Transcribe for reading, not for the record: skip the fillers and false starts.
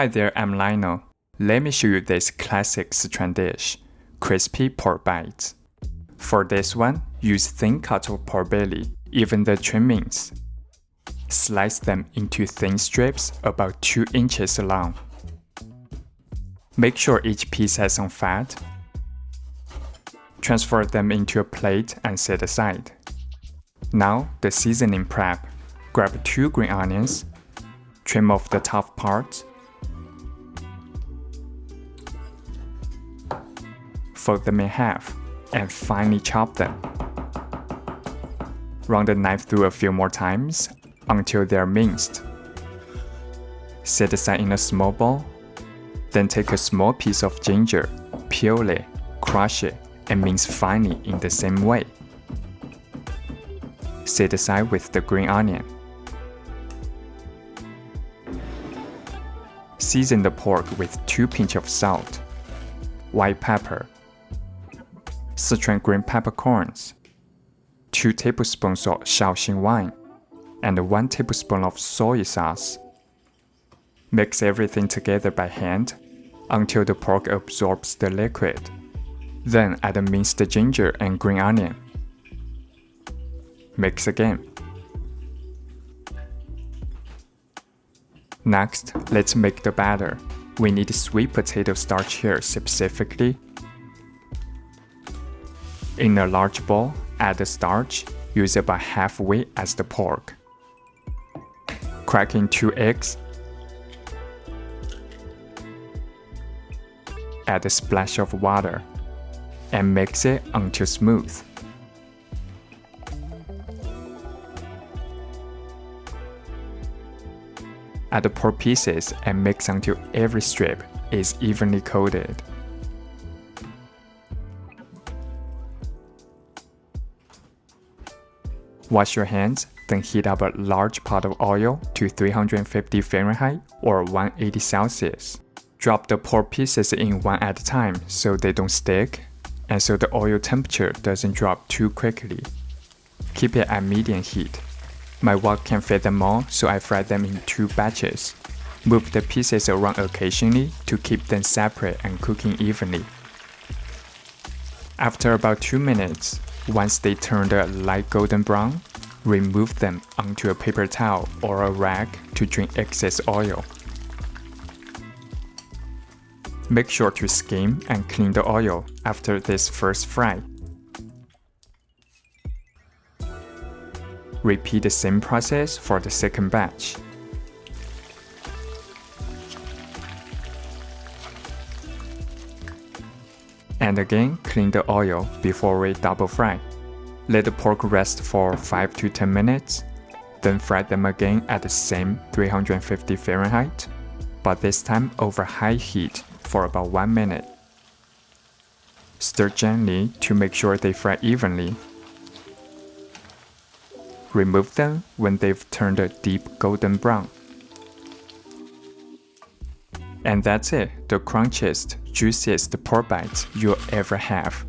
Hi there, I'm Lionel. Let me show you this classic Sichuan dish, crispy pork bites. For this one, use thin cut of pork belly, even the trimmings. Slice them into thin strips about 2 inches long. Make sure each piece has some fat. Transfer them into a plate and set aside. Now, the seasoning prep. Grab 2 green onions, trim off the tough parts. Fold them in half and finely chop them. Run the knife through a few more times until they are minced. Set aside in a small bowl. Then take a small piece of ginger, peel it, crush it, and mince finely in the same way. Set aside with the green onion. Season the pork with 2 pinches of salt, white pepper, Sichuan green peppercorns, 2 tablespoons of Shaoxing wine, and 1 tablespoon of soy sauce. Mix everything together by hand until the pork absorbs the liquid. Then add the minced ginger and green onion. Mix again. Next, let's make the batter. We need sweet potato starch here specifically. In a large bowl, add the starch, use about halfway as the pork. Crack in 2 eggs. Add a splash of water and mix it until smooth. Add the pork pieces and mix until every strip is evenly coated. Wash your hands, then heat up a large pot of oil to 350 Fahrenheit or 180 Celsius. Drop the pork pieces in one at a time so they don't stick, and so the oil temperature doesn't drop too quickly. Keep it at medium heat. My wok can fit them all, so I fry them in 2 batches. Move the pieces around occasionally to keep them separate and cooking evenly. After about 2 minutes, once they turn a light golden brown, remove them onto a paper towel or a rag to drain excess oil. Make sure to skim and clean the oil after this first fry. Repeat the same process for the second batch. And again, clean the oil before we double fry. Let the pork rest for 5 to 10 minutes, then fry them again at the same 350 Fahrenheit, but this time over high heat for about 1 minute. Stir gently to make sure they fry evenly. Remove them when they've turned a deep golden brown. And that's it, the crunchiest, juiciest pork bites you'll ever have.